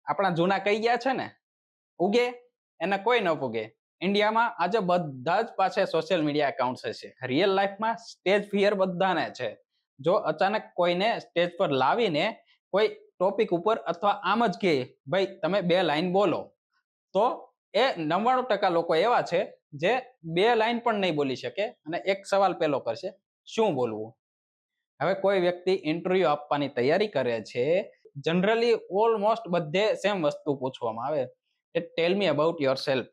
આપણા જૂના કહી ગયા છે ને, ઉગે એને કોઈ ન પૂગે. ઇન્ડિયામાં આજે બધા જ પાસે સોશિયલ મીડિયા એકાઉન્ટ હશે. રિયલ લાઈફમાં સ્ટેજ ફિયર બધાને છે. જો અચાનક કોઈને સ્ટેજ પર લાવીને કોઈ ટોપિક ઉપર અથવા આમ જ કહે ભાઈ તમે 2 લાઈન બોલો, તો એ 99% લોકો એવા છે જે 2 લાઈન પણ નહીં બોલી શકે અને એક સવાલ પેલો કરશે, શું બોલવું? હવે કોઈ વ્યક્તિ ઇન્ટરવ્યુ આપવાની તૈયારી કરે છે, જનરલી ઓલમોસ્ટ બધે સેમ વસ્તુ પૂછવામાં આવે કે ટેલ મી અબાઉટ યોરસેલ્ફ.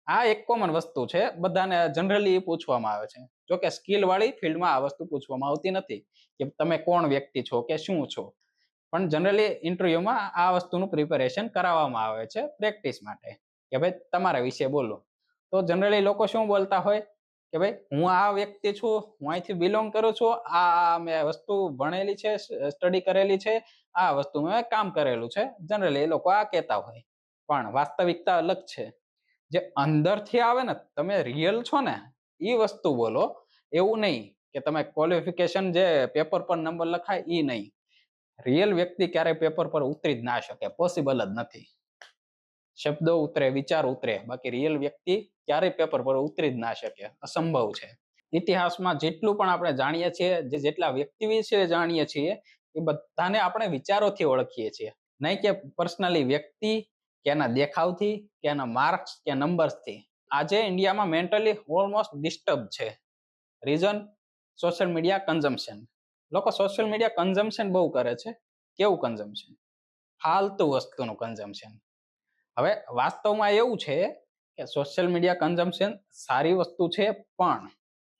આ એક કોમન વસ્તુ છે, બધાને જનરલી પૂછવામાં આવે છે. જો કે સ્કિલ વાળી ફિલ્ડમાં આ વસ્તુ પૂછવામાં આવતી નથી કે તમે કોણ વ્યક્તિ છો કે શું છો. પણ જનરલી ઇન્ટરવ્યુમાં આ વસ્તુનું પ્રિપેરેશન કરાવવામાં આવે છે પ્રેક્ટિસ માટે કે ભાઈ તમારા વિશે બોલો. તો જનરલી લોકો શું બોલતા હોય કે ભાઈ હું આ વ્યક્તિ છું, હું અહીંથી બિલોંગ કરું છું, આ મેં વસ્તુ ભણેલી છે, સ્ટડી કરેલી છે, આ વસ્તુ મેં કામ કરેલું છે. જનરલી એ લોકો આ કહેતા હોય, પણ વાસ્તવિકતા અલગ છે. જે અંદરથી આવે ને, તમે રિયલ છો ને એ વસ્તુ બોલો. એવું નહીં કે તમે ક્વોલિફિકેશન જે પેપર પર નંબર લખાય એ નહીં. રિયલ વ્યક્તિ ક્યારે પેપર પર ઉતરી જ ના શકે, પોસિબલ જ નથી. શબ્દો ઉતરે, વિચાર ઉતરે, બાકી રિયલ વ્યક્તિ ક્યારેય પેપર પર ઉતરી જ ના શકે, અસંભવ છે. ઇતિહાસમાં જેટલું પણ આપણે જાણીએ છીએ, જેટલા વ્યક્તિ વિશે જાણીએ છીએ, એ બધાને આપણે વિચારોથી ઓળખીએ છીએ, નહીં કે પર્સનલી વ્યક્તિ કે એના દેખાવથી કે એના માર્ક્સ કે નંબર્સથી. આજે ઇન્ડિયામાં મેન્ટલી ઓલમોસ્ટ ડિસ્ટર્બ છે. Reason social media consumption. લોકો સોશિયલ મીડિયા કન્ઝમ્પશન બહુ કરે છે. કેવું કન્ઝમ્પશન? ફાલતુ વસ્તુનું કન્ઝમ્પશન. હવે વાસ્તવમાં એવું છે કે સોશિયલ મીડિયા કન્ઝમ્પશન સારી વસ્તુ છે, પણ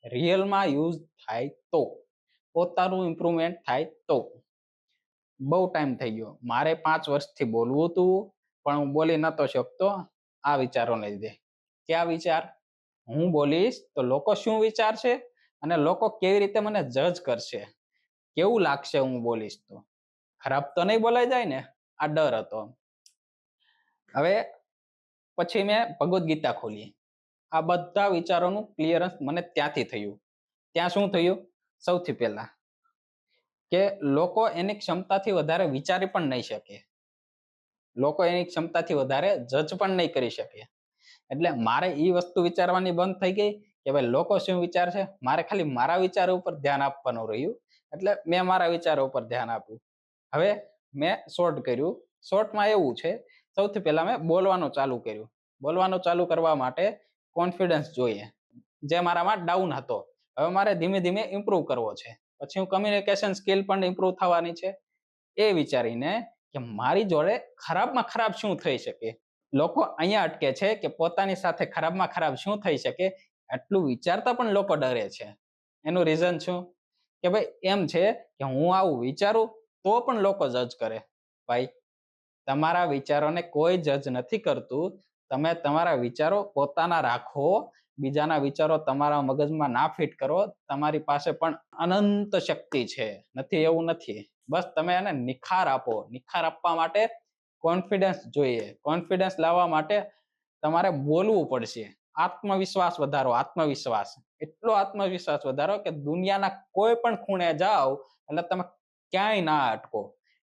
રિયલમાં યુઝ થાય તો, પોતાનું ઇમ્પ્રુવમેન્ટ થાય તો. બહુ ટાઈમ થઈ ગયો, મારે 5 વર્ષથી બોલવું હતું પણ હું બોલી નતો શકતો આ વિચારોને લીધે. ક્યાં વિચાર? હું બોલીશ તો લોકો શું વિચારશે અને લોકો કેવી રીતે મને જજ કરશે, કેવું લાગશે હું બોલીશ તો. ખરાબ તો નહીં બોલાઈ જાય ને, આ ડર હતો. હવે પછી મેં ભગવદ્ ગીતા ખોલી. આ બધા વિચારોનું ક્લિયરન્સ મને ત્યાંથી થયું. ત્યાં શું થયું? સૌથી પહેલા કે લોકો એની ક્ષમતાથી વધારે વિચારી પણ નહીં શકે, લોકો એની ક્ષમતાથી વધારે જજ પણ નહીં કરી શકે. એટલે મારે એ વસ્તુ વિચારવાની બંધ થઈ ગઈ કે ભાઈ લોકો શું વિચારશે, મારે ખાલી મારા વિચારો ઉપર ધ્યાન આપવાનું રહ્યું. એટલે મેં મારા વિચારો ઉપર ધ્યાન આપ્યું. હવે મેં શોર્ટ કર્યું. શોર્ટમાં એવું છે, સૌથી પહેલા મેં બોલવાનું ચાલુ કર્યું. બોલવાનું ચાલુ કરવા માટે કોન્ફિડન્સ જોઈએ, જે મારામાં ડાઉન હતો. હવે મારે ધીમે ધીમે ઇમ્પ્રૂવ કરવો છે. પછી હું કમ્યુનિકેશન સ્કિલ પણ ઇમ્પ્રૂવ થવાની છે. એ વિચારીને કે મારી જોડે ખરાબમાં ખરાબ શું થઈ શકે. લોકો અહીંયા અટકે છે કે પોતાની સાથે ખરાબમાં ખરાબ શું થઈ શકે એટલું વિચારતા પણ લોકો ડરે છે. એનું રીઝન શું? કે ભાઈ એમ છે કે હું આવું વિચારું તો પણ લોકો જજ કરે. ભાઈ તમારા વિચારોને કોઈ જજ નથી કરતું. તમે તમારા વિચારો પોતાના રાખો, બીજાના વિચારો તમારા મગજમાં ના ફિટ કરો. તમારી પાસે પણ અનંત શક્તિ છે, નથી એવું નથી. બસ તમે એને નિખાર આપો. નિખાર આપવા માટે કોન્ફિડન્સ જોઈએ. કોન્ફિડન્સ લાવવા માટે તમારે બોલવું પડશે. આત્મવિશ્વાસ વધારો. આત્મવિશ્વાસ, એટલો આત્મવિશ્વાસ વધારો કે દુનિયાના કોઈ પણ ખૂણે જાઓ એટલે તમે ક્યાંય ના અટકો.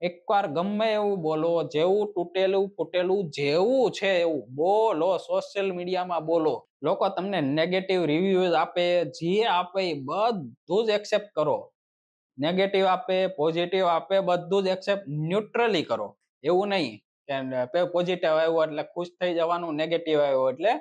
એકવાર ગમે એવું બોલો, જેવું તૂટેલું ફૂટેલું જેવું છે એવું બોલો. સોશિયલ મીડિયામાં બોલો. લોકો તમને નેગેટિવ રિવ્યુઝ આપે, જે આપે બધું જ એક્સેપ્ટ કરો. નેગેટિવ આપે, પોઝિટિવ આપે, બધું જ એક્સેપ્ટ, ન્યુટ્રલી કરો. એવું નહીં કે પોઝિટિવ આવ્યો એટલે ખુશ થઈ જવાનું, નેગેટિવ આવ્યો એટલે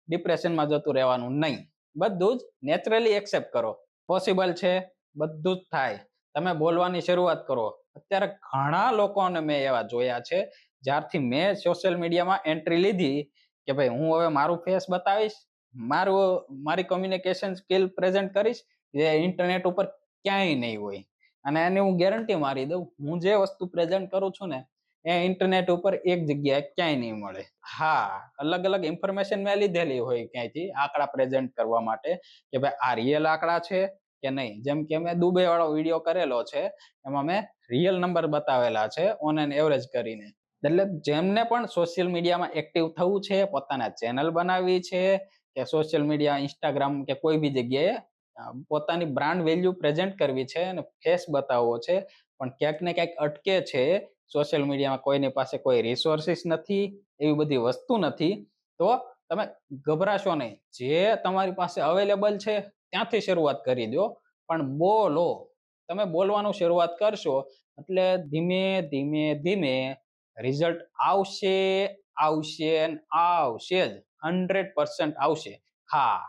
ડિપ્રેશનમાં જતું રહેવાનું. નહીં, બધું જ નેચરલી એક્સેપ્ટ કરો. પોસિબલ છે, બધું જ થાય. તમે બોલવાની શરૂઆત કરો. અત્યારે ઘણા લોકોને મેં એવા જોયા છે, જ્યારથી મેં સોશિયલ મીડિયામાં એન્ટ્રી લીધી કે ભાઈ હું હવે મારું ફેસ બતાવીશ, મારી કોમ્યુનિકેશન સ્કિલ પ્રેઝન્ટ કરીશ, જે ઇન્ટરનેટ ઉપર ક્યાંય નહીં હોય. અને એની હું ગેરંટી મારી દઉં, હું જે વસ્તુ પ્રેઝન્ટ કરું છું ને એ ઇન્ટરનેટ ઉપર એક જગ્યાએ ક્યાંય નહીં મળે. હા, અલગ અલગ ઇન્ફોર્મેશન મેં લીધેલી હોય ક્યાંયથી આંકડા પ્રેઝન્ટ કરવા માટે કે ભાઈ આ રિયલ આંકડા છે કે નહીં. જેમ કે મેં દુબઈ વાળો વિડીયો કરેલો છે, એમાં મેં રિયલ નંબર બતાવેલા છે ઓન એન એવરેજ કરીને. એટલે જેમને પણ સોશિયલ મીડિયામાં એક્ટિવ થવું છે, પોતાના ચેનલ બનાવવી છે કે સોશિયલ મીડિયા, ઇન્સ્ટાગ્રામ કે કોઈ બી જગ્યાએ પોતાની બ્રાન્ડ વેલ્યુ પ્રેઝન્ટ કરવી છે અને ફેસ બતાવવો છે, પણ ક્યાંક ને ક્યાંક અટકે છે સોશિયલ મીડિયામાં કોઈની પાસે કોઈ રિસોર્સિસ નથી, એવી બધી વસ્તુ નથી, તો તમે ગભરાશો નહીં. જે તમારી પાસે અવેલેબલ છે ત્યાંથી શરૂઆત કરી દો, પણ બોલો. તમે બોલવાનું શરૂઆત કરશો એટલે ધીમે ધીમે ધીમે રિઝલ્ટ આવશે, આવશે ને આવશે જ. 100% આવશે. હા,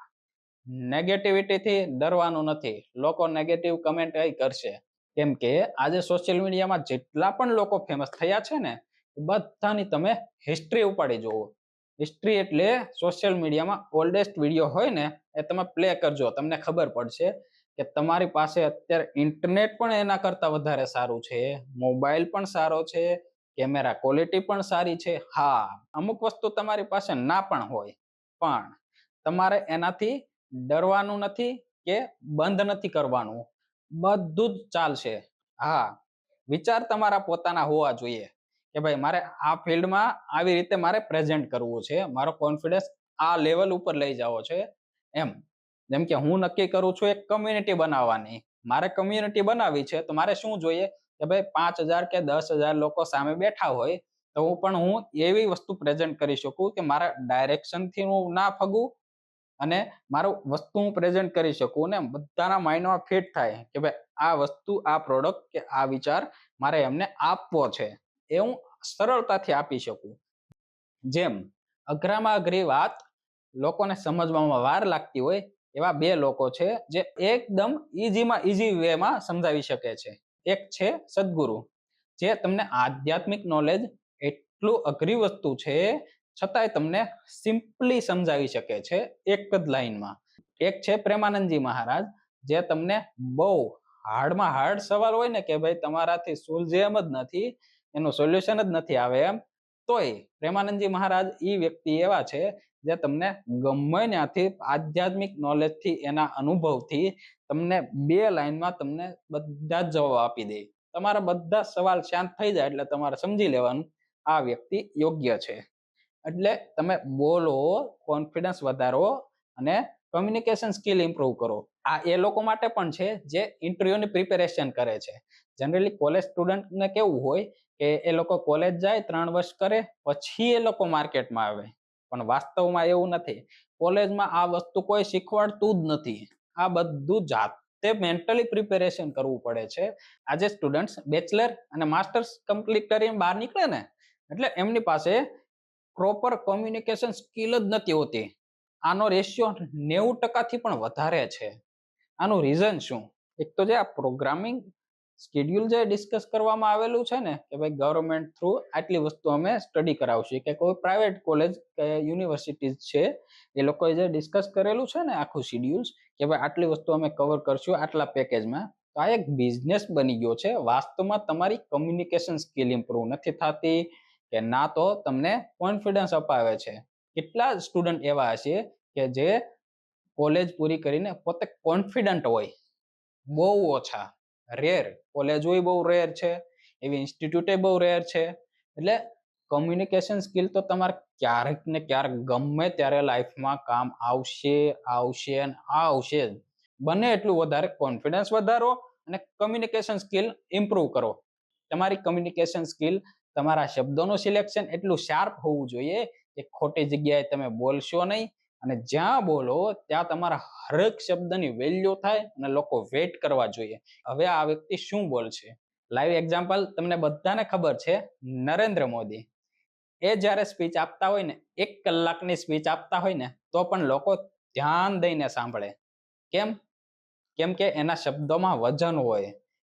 નેગેટિવિટીથી ડરવાનું નથી. લોકો નેગેટિવ કમેન્ટ કરશે, કેમ કે આજે સોશિયલ મીડિયામાં જેટલા પણ લોકો ફેમસ થયા છે ને, બધાની તમે હિસ્ટ્રી ઉપાડી જોવો. હિસ્ટ્રી એટલે સોશિયલ મીડિયામાં ઓલ્ડેસ્ટ વિડીયો હોય ને એ તમે પ્લે કરજો, તમને ખબર પડશે કે તમારી પાસે અત્યારે ઇન્ટરનેટ પણ એના કરતા વધારે સારું છે, મોબાઈલ પણ સારો છે, કેમેરા ક્વોલિટી પણ સારી છે. હા, અમુક વસ્તુ તમારી પાસે ના પણ હોય, પણ તમારે એનાથી ડરવાનું નથી કે બંધ નથી કરવાનું, બધું જ ચાલશે. હા, વિચાર તમારા પોતાના હોવા જોઈએ કે ભાઈ મારે આ ફિલ્ડમાં આવી રીતે મારે પ્રેઝન્ટ કરવું છે, મારો કોન્ફિડન્સ આ લેવલ ઉપર લઈ જવો છે. એમ જેમ કે હું નક્કી કરું છું એક કમ્યુનિટી બનાવવાની, મારે કમ્યુનિટી બનાવવી છે, તો મારે શું જોઈએ કે ભાઈ 5,000 કે 10,000 લોકો સામે બેઠા હોય તો હું એવી વસ્તુ પ્રેઝન્ટ કરી શકું કે મારા ડાયરેક્શનથી હું ના ફગું અને મારું વસ્તુ હું પ્રેઝન્ટ કરી શકું ને બધાના માઇન્ડમાં ફિટ થાય કે ભાઈ આ વસ્તુ, આ પ્રોડક્ટ કે આ વિચાર મારે એમને આપવો છે, એ હું સરળતાથી આપી શકું. જેમ અઘરામાં અઘરી વાત લોકોને સમજવામાં વાર લાગતી હોય એવા બે લોકો છે જે એકદમ ઈઝીમાં ઈઝી વેમાં સમજાવી શકે છે. એક છે સદગુરુ, જે તમને આધ્યાત્મિક નોલેજ એટલું અઘરી વસ્તુ છે છતાંય તમને સિમ્પલી સમજાવી શકે છે એક જ લાઈનમાં. એક છે પ્રેમાનંદજી મહારાજ, જે તમને બહુ હાર્ડમાં હાર્ડ સવાલ હોય ને કે ભાઈ તમારાથી સુલઝે એમ જ નથી, એનું સોલ્યુશન જ નથી આવે એમ, તોય પ્રેમાનંદજી મહારાજ ઈ વ્યક્તિ એવા છે જે તમને ગમે ત્યાંથી આધ્યાત્મિક નોલેજથી, એના અનુભવથી તમને 2 લાઈનમાં તમને બધા જ જવાબ આપી દે. તમારા બધા સવાલ શાંત થઈ જાય એટલે તમારે સમજી લેવાનું આ વ્યક્તિ યોગ્ય છે. એટલે તમે બોલો, કોન્ફિડન્સ વધારો અને કમ્યુનિકેશન સ્કિલ ઇમ્પ્રૂવ કરો. આ એ લોકો માટે પણ છે જે ઇન્ટરવ્યુની પ્રિપેરેશન કરે છે. જનરલી કોલેજ સ્ટુડન્ટને કેવું હોય કે એ લોકો કોલેજ જાય 3 વર્ષ કરે પછી એ લોકો માર્કેટમાં આવે, પણ વાસ્તવમાં એવું નથી. કોલેજમાં આ વસ્તુ કોઈ શીખવાડતું જ નથી. આ બધું જાતે મેન્ટલી પ્રિપેરેશન કરવું પડે છે. આજે સ્ટુડન્ટ્સ બેચલર અને માસ્ટર્સ કમ્પ્લીટ કરીને બહાર નીકળે ને એટલે એમની પાસે પ્રોપર કમ્યુનિકેશન સ્કિલ જ નથી હોતી. આનો રેશિયો 90% થી પણ વધારે છે. આનું રીઝન શું? એક તો જે આ પ્રોગ્રામિંગ શેડ્યુલ જે ડિસ્કસ કરવામાં આવેલું છે ને કે ભાઈ ગવર્મેન્ટ થ્રુ આટલી વસ્તુ અમે સ્ટડી કરાવશું, કે કોઈ પ્રાઇવેટ કોલેજ કે યુનિવર્સિટીઝ છે એ લોકોએ જે ડિસ્કસ કરેલું છે ને આખું શેડ્યુલ્સ કે ભાઈ આટલી વસ્તુ અમે કવર કરશું આટલા પેકેજમાં, તો આ એક બિઝનેસ બની ગયો છે. વાસ્તવમાં તમારી કમ્યુનિકેશન સ્કિલ ઇમ્પ્રૂવ નથી થતી કે ના તો તમને કોન્ફિડન્સ અપાવે છે. કેટલા સ્ટુડન્ટ એવા હશે કે જે કોલેજ પૂરી કરીને પોતે કોન્ફિડન્ટ હોય? બહુ ઓછા, રેર. કોલેજ હોય બહુ રેર છે, એવી ઇન્સ્ટિટ્યૂટ બહુ રેર છે. એટલે કમ્યુનિકેશન સ્કિલ તો તમારે ક્યારેક ને ક્યારેક ગમે ત્યારે લાઈફમાં કામ આવશે, આવશે અને આવશે જ. બને એટલું વધારે કોન્ફિડન્સ વધારો અને કમ્યુનિકેશન સ્કિલ ઇમ્પ્રૂવ કરો. તમારી કમ્યુનિકેશન સ્કિલ, તમારા શબ્દોનું સિલેક્શન એટલું શાર્પ હોવું જોઈએ કે ખોટી જગ્યાએ તમે બોલશો નહીં, અને જ્યાં બોલો ત્યાં તમારા હરેક શબ્દની વેલ્યુ થાય અને લોકો વેઇટ કરવા જોઈએ હવે આ વ્યક્તિ શું બોલશે. લાઈવ એક્ઝામ્પલ તમને બધાને ખબર છે, નરેન્દ્ર મોદી. એ જ્યારે સ્પીચ આપતા હોય ને, 1 કલાકની સ્પીચ આપતા હોય ને, તો પણ લોકો ધ્યાન દઈને સાંભળે. કેમ? કેમ કે એના શબ્દોમાં વજન હોય,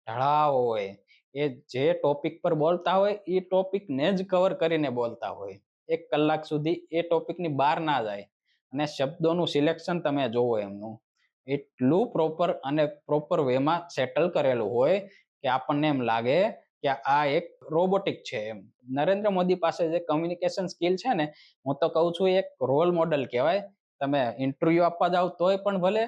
ઢળાવ હોય. એ જે ટોપિક પર બોલતા હોય એ ટોપિકને જ કવર કરીને બોલતા હોય. 1 કલાક સુધી એ ટોપિકની બહાર ના જાય. અને શબ્દોનું સિલેક્શન તમે જોવો એમનું એટલું પ્રોપર અને પ્રોપર વેમાં સેટલ કરેલું હોય કે આપણને એમ લાગે કે આ એક રોબોટિક છે એમ. નરેન્દ્ર મોદી પાસે જે કમ્યુનિકેશન સ્કિલ છે ને, હું તો કહું છું એક રોલ મોડલ કહેવાય. તમે ઇન્ટરવ્યુ આપવા જાવ તોય પણ ભલે,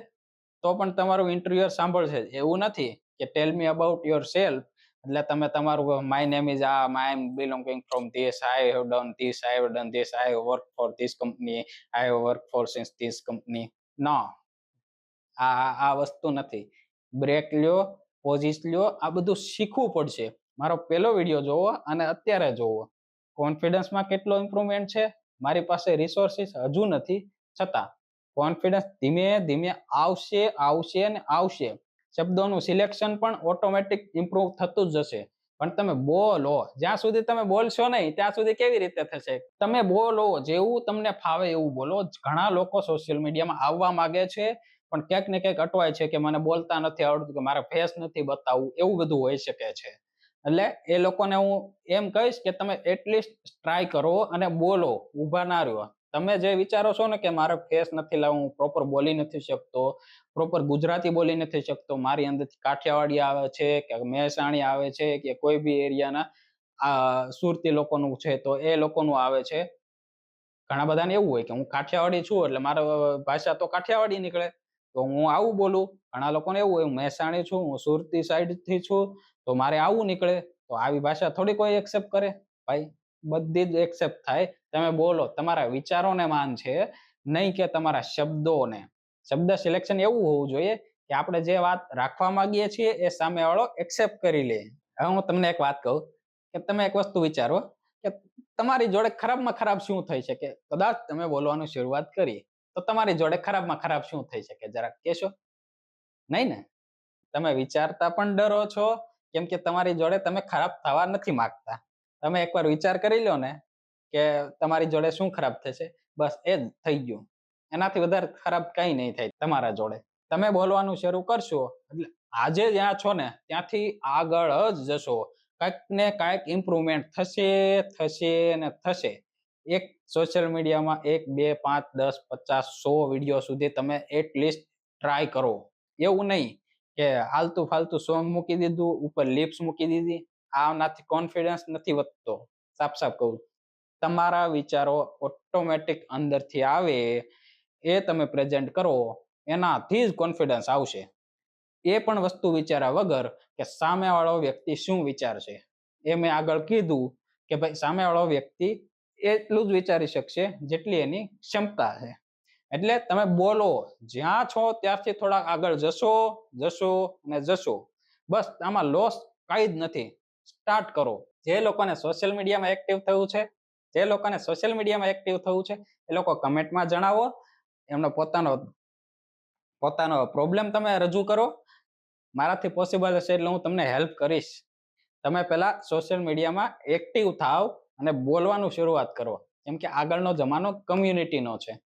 તો પણ તમારું ઇન્ટરવ્યુઅર સાંભળશે. એવું નથી કે tell me about yourself એટલે તમે તમારું my name is I am belonging from this, I have done this, I have done this, I have work for this company, I have work for since this company. No, આ વસ્તુ નથી. Break લ્યો, possess લ્યો, આ બધું શીખવું પડશે. મારો પહેલો વિડીયો જોવો અને અત્યારે જોવો. કોન્ફિડન્સમાં કેટલો ઇમ્પ્રુવમેન્ટ છે. મારી પાસે રિસોર્સિસ હજુ નથી, છતાં કોન્ફિડન્સ ધીમે ધીમે આવશે આવશે અને આવશે. શબ્દોનું સિલેક્શન પણ ઓટોમેટિક ઇમ્પ્રુવ થતું જ જશે. પણ તમે બોલો, જ્યાં સુધી તમે બોલશો નહીં ત્યાં સુધી કેવી રીતે થશે? તમે બોલો, જેવું તમને ફાવે એવું બોલો. ઘણા લોકો સોશિયલ મીડિયામાં આવવા માંગે છે, પણ ક્યાંક ને ક્યાંક અટવાય છે કે મને બોલતા નથી આવડતું, કે મારે ફેસ નથી બતાવવું, એવું બધું હોઈ શકે છે. એટલે એ લોકોને હું એમ કહીશ કે તમે એટલીસ્ટ ટ્રાય કરો અને બોલો, ઊભા ના રહ્યો. તમે જે વિચારો છો ને કે મારે ફેસ નથી લાવવું, પ્રોપર બોલી નથી શકતો, પ્રોપર ગુજરાતી બોલી નથી શકતો, મારી અંદરથી કાઠિયાવાડી આવે છે કે મહેસાણી આવે છે કે કોઈ બી એરિયાના સુરતી લોકોનું છે તો એ લોકોનું આવે છે. ઘણા બધાને એવું હોય કે હું કાઠિયાવાડી છું એટલે મારો ભાષા તો કાઠિયાવાડી નીકળે, તો હું આવું બોલું. ઘણા લોકોને એવું હોય હું મહેસાણી છું, હું સુરતી સાઈડથી છું, તો મારે આવું નીકળે. તો આવી ભાષા થોડી કોઈ એક્સેપ્ટ કરે ભાઈ? બધી જ એક્સેપ્ટ થાય. તમે બોલો, તમારા વિચારોને માન છે, નહીં કે તમારા શબ્દોને. શબ્દ સિલેક્શન એવું હોવું જોઈએ કે આપણે જે વાત રાખવા માંગીએ છીએ એ સામેવાળો એક્સેપ્ટ કરી લે. હવે હું તમને એક વાત કહું કે તમે એક વસ્તુ વિચારો કે તમારી જોડે ખરાબમાં ખરાબ શું થઈ શકે? કદાચ તમે બોલવાનું શરૂઆત કરી તો તમારી જોડે ખરાબમાં ખરાબ શું થઈ શકે? જરાક કહેશો? નહીં ને? તમે વિચારતા પણ ડરો છો, કેમ કે તમારી જોડે તમે ખરાબ થવા નથી માંગતા. તમે એકવાર વિચાર કરી લો ને કે તમારી જોડે શું ખરાબ થશે, બસ એ જ થઈ ગયું. એનાથી વધારે ખરાબ કંઈ નહીં થાય તમારા જોડે. તમે બોલવાનું શરૂ કરશો એટલે આજે જ્યાં છો ને ત્યાંથી આગળ જ જશો. કાંઈક ને કાંઈક ઇમ્પ્રુવમેન્ટ થશે, થશે ને થશે. એક સોશિયલ મીડિયામાં 1, 2, 5, 10, 50, 100 વિડીયો સુધી તમે એટલીસ્ટ ટ્રાય કરો. એવું નહીં કે આલતું ફાલતું સોંગ મૂકી દીધું, ઉપર લિપ્સ મૂકી દીધી. આનાથી કોન્ફિડન્સ નથી વધતો. સાફ સાફ કહું, તમારા વિચારો ઓટોમેટિક અંદરથી આવે, એ તમે પ્રેઝન્ટ કરો, એનાથી જ કોન્ફિડન્સ આવશે. એ પણ વસ્તુ વિચાર્યા વગર કે સામેવાળો વ્યક્તિ શું વિચારશે. એ મેં આગળ કીધું કે ભાઈ સામેવાળો વ્યક્તિ એટલું જ વિચારી શકશે જેટલી એની ક્ષમતા છે. એટલે તમે બોલો, જ્યાં છો ત્યારથી થોડા આગળ જશો જશો અને જશો. બસ આમાં લોસ કાંઈ જ નથી. સ્ટાર્ટ કરો. જે લોકોને સોશિયલ મીડિયામાં એક્ટિવ થવું છે, જે લોકોને સોશિયલ મીડિયામાં એક્ટિવ થવું છે, એ લોકો કમેન્ટમાં જણાવો. એમનો પોતાનો પ્રોબ્લેમ તમે રજૂ કરો. મારાથી પોસિબલ હશે એટલે હું તમને હેલ્પ કરીશ. તમે પહેલા સોશિયલ મીડિયામાં એક્ટિવ થાવ અને બોલવાનું શરૂઆત કરો. કેમ કે આગળનો જમાનો કમ્યુનિટીનો છે.